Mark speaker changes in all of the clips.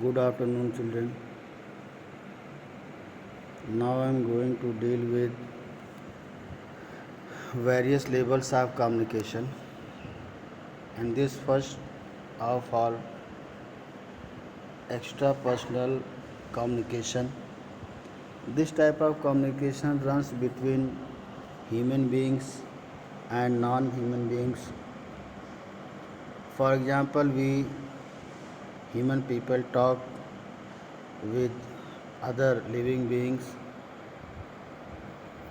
Speaker 1: Good afternoon, children. Now I am going to deal with various levels of communication. And this first of all, extra personal communication. This type of communication runs between human beings and non human beings. For example, we human people talk with other living beings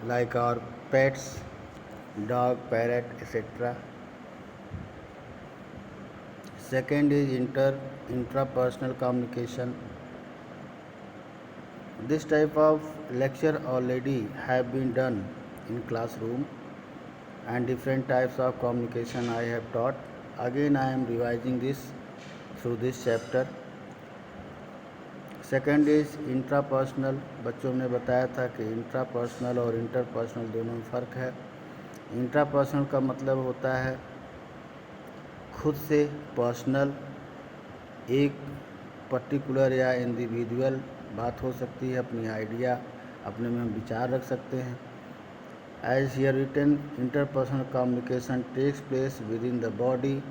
Speaker 1: like our pets, dog, parrot, etc. Second is intrapersonal communication. This type of lecture already have been done in classroom and different types of communication I have taught. Again I am revising this through this chapter. Second is intrapersonal. बच्चों ने बताया था कि intrapersonal और interpersonal दोनों में फ़र्क है. इंट्रापर्सनल का मतलब होता है खुद से पर्सनल, एक पर्टिकुलर या इंडिविजुअल बात हो सकती है, अपनी आइडिया अपने में हम विचार रख सकते हैं. As here written, interpersonal communication takes place within the body.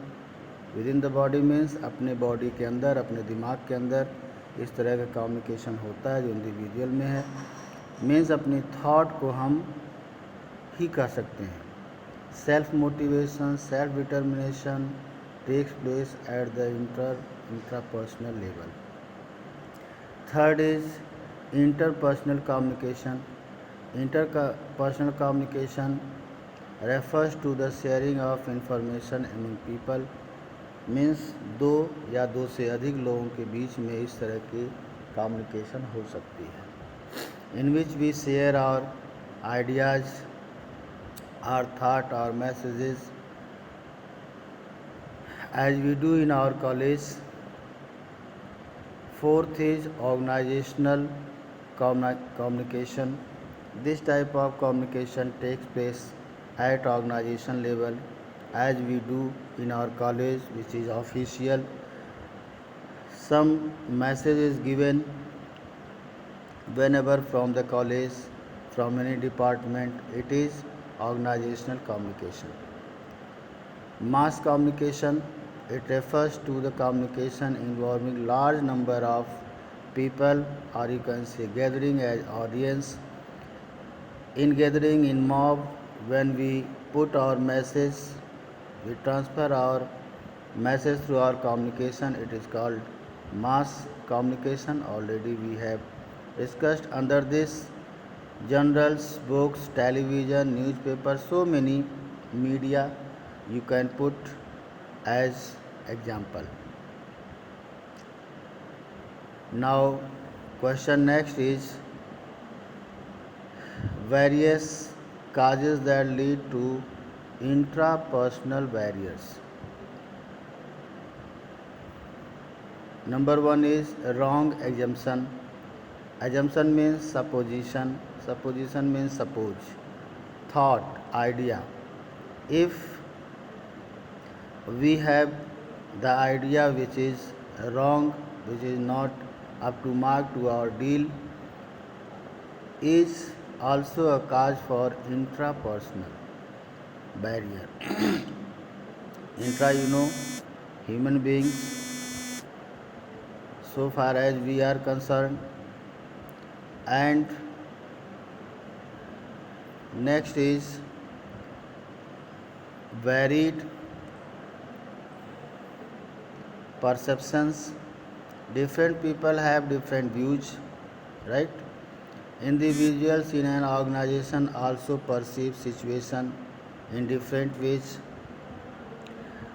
Speaker 1: Within the body means अपने बॉडी के अंदर, अपने दिमाग के अंदर इस तरह का कम्युनिकेशन होता है जो इंडिविजुअल में है. मीन्स अपनी थॉट को हम ही कह सकते हैं. Self motivation, self determination takes place at the intrapersonal level. Third is interpersonal communication. Interpersonal communication refers to the sharing of information among people. Means दो या दो से अधिक लोगों के बीच में इस तरह की कम्युनिकेशन हो सकती है. In which we share our ideas, our thought, our messages as we do in our college. Fourth is organisational communication. This type of communication takes place at organization level as we do in our college, which is official. Some message is given whenever from the college, from any department. It is organizational communication. Mass communication, it refers to the communication involving large number of people, or you can say gathering as audience. In gathering, in mob, when we put our message, we transfer our message through our communication, it is called mass communication. Already we have discussed under this journals, books, television, newspaper, so many media you can put as example. Now question next is various causes that lead to intrapersonal barriers. Number one is wrong assumption. Assumption means supposition. Supposition means suppose, thought, idea. If we have the idea which is wrong, which is not up to mark to our deal, is also a cause for intrapersonal barrier. Intra, human beings, so far as we are concerned. And next is varied perceptions. Different people have different views, right? Individuals in an organization also perceive situation in different ways.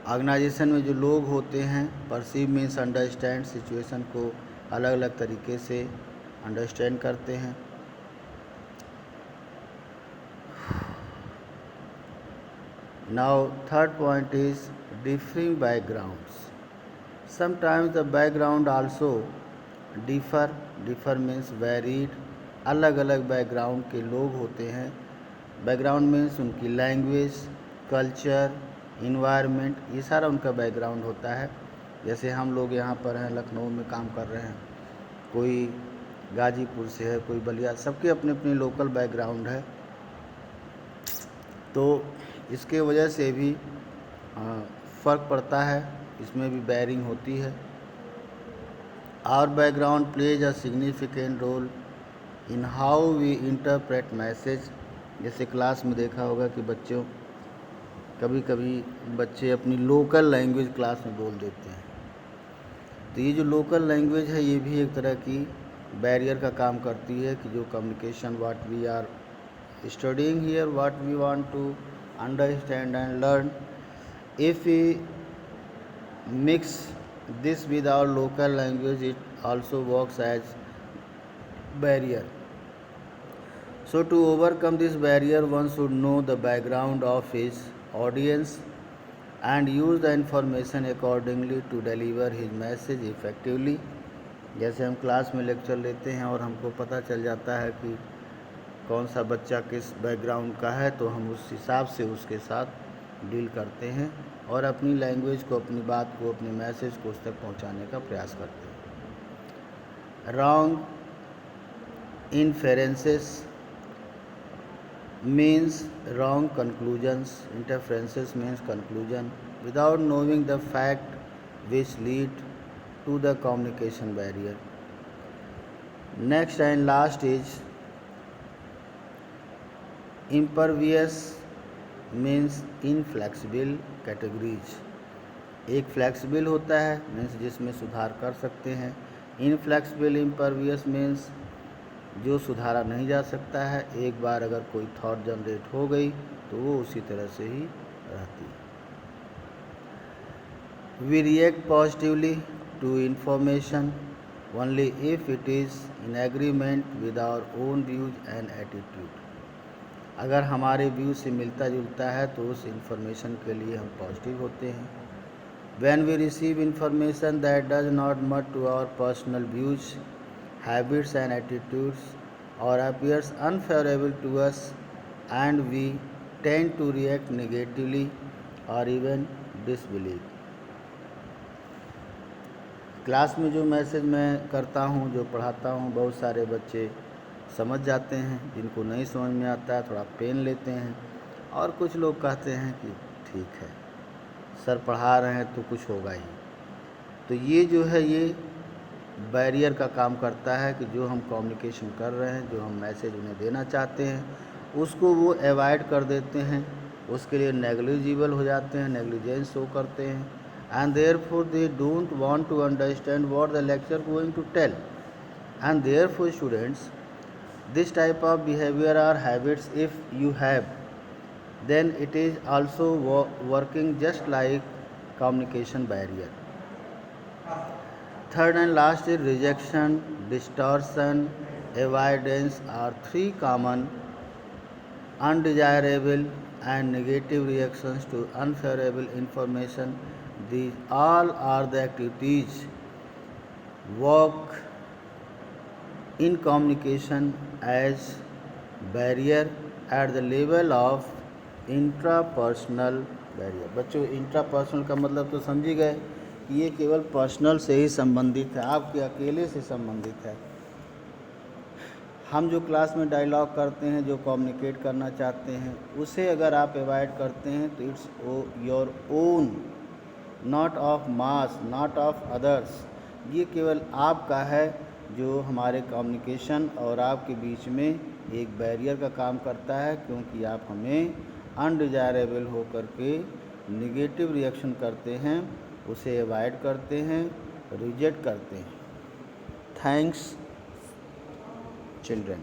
Speaker 1: Organisation में जो लोग होते हैं, perceive means understand, situation को अलग अलग तरीके से अंडरस्टैंड करते हैं. Now third point is differing backgrounds. Sometimes the background also differ. Differ means varied. अलग अलग बैकग्राउंड के लोग होते हैं. बैकग्राउंड मीन्स उनकी लैंग्वेज, कल्चर, इन्वायरमेंट, ये सारा उनका बैकग्राउंड होता है. जैसे हम लोग यहाँ पर हैं, लखनऊ में काम कर रहे हैं, कोई गाजीपुर से है, कोई बलिया, सबके अपने अपने लोकल बैकग्राउंड है। तो इसके वजह से भी फ़र्क पड़ता है, इसमें भी बेयरिंग होती है। Our background plays a significant role in how we interpret message. जैसे क्लास में देखा होगा कि बच्चों कभी कभी बच्चे अपनी लोकल लैंग्वेज क्लास में बोल देते हैं। तो ये जो लोकल लैंग्वेज है ये भी एक तरह की बैरियर का काम करती है कि जो communication what we are studying here, what we want to understand and learn, if we mix this with our local language, it also works as barrier. So to overcome this barrier, one should know the background of his audience and use the information accordingly to deliver his message effectively. जैसे हम class में lecture लेते हैं और हमको पता चल जाता है कि कौन सा बच्चा किस बैकग्राउंड का है, तो हम उस हिसाब से उसके साथ डील करते हैं और अपनी लैंग्वेज को, अपनी बात को, अपने मैसेज को उस तक पहुंचाने का प्रयास करते हैं। Wrong inferences means wrong conclusions, interferences means conclusion without knowing the fact which lead to the communication barrier. Next and last is impervious means inflexible categories. एक फ्लेक्सिबल होता है मीन्स जिसमें सुधार कर सकते हैं, इनफ्लेक्सिबल इम्परवियस मीन्स जो सुधारा नहीं जा सकता है। एक बार अगर कोई थॉट जनरेट हो गई तो वो उसी तरह से ही रहती है। We react positively to information only if it is in agreement with our own views and attitude. अगर हमारे व्यू से मिलता जुलता है तो उस इन्फॉर्मेशन के लिए हम पॉजिटिव होते हैं। When we receive information that does not match to our personal views, habits and attitudes or appears unfavorable to us, and we tend to react negatively or even disbelieve. Class में जो message मैं करता हूँ, जो पढ़ाता हूँ, बहुत सारे बच्चे समझ जाते हैं, जिनको नहीं समझ में आता है थोड़ा पेन लेते हैं, और कुछ लोग कहते हैं कि ठीक है सर पढ़ा रहे हैं तो कुछ होगा ही। तो ये जो है ये बैरियर का काम करता है कि जो हम कम्युनिकेशन कर रहे हैं, जो हम मैसेज उन्हें देना चाहते हैं, उसको वो अवॉइड कर देते हैं, उसके लिए नेग्लिजिबल हो जाते हैं, नेग्लिजेंस शो करते हैं, and therefore they don't want to understand what the lecturer going to tell. And therefore students, this type of behavior or habits if you have, then it is also working just like communication barrier. Third and last is rejection, distortion, avoidance are three common undesirable and negative reactions to unfavorable information. These all are the activities work in communication as barrier at the level of intrapersonal barrier. बच्चों intrapersonal का मतलब तो समझ ही गए कि ये केवल personal से ही संबंधित है, आपके अकेले से संबंधित है। हम जो क्लास में डायलॉग करते हैं, जो कम्युनिकेट करना चाहते हैं, उसे अगर आप अवॉइड करते हैं तो it's your own, not of mass, not of others. ये केवल आपका है, जो हमारे कम्युनिकेशन और आपके बीच में एक बैरियर का काम करता है, क्योंकि आप हमें अनडिजायरेबल होकर के निगेटिव रिएक्शन करते हैं, उसे अवॉइड करते हैं, रिजेक्ट करते हैं। Thanks children.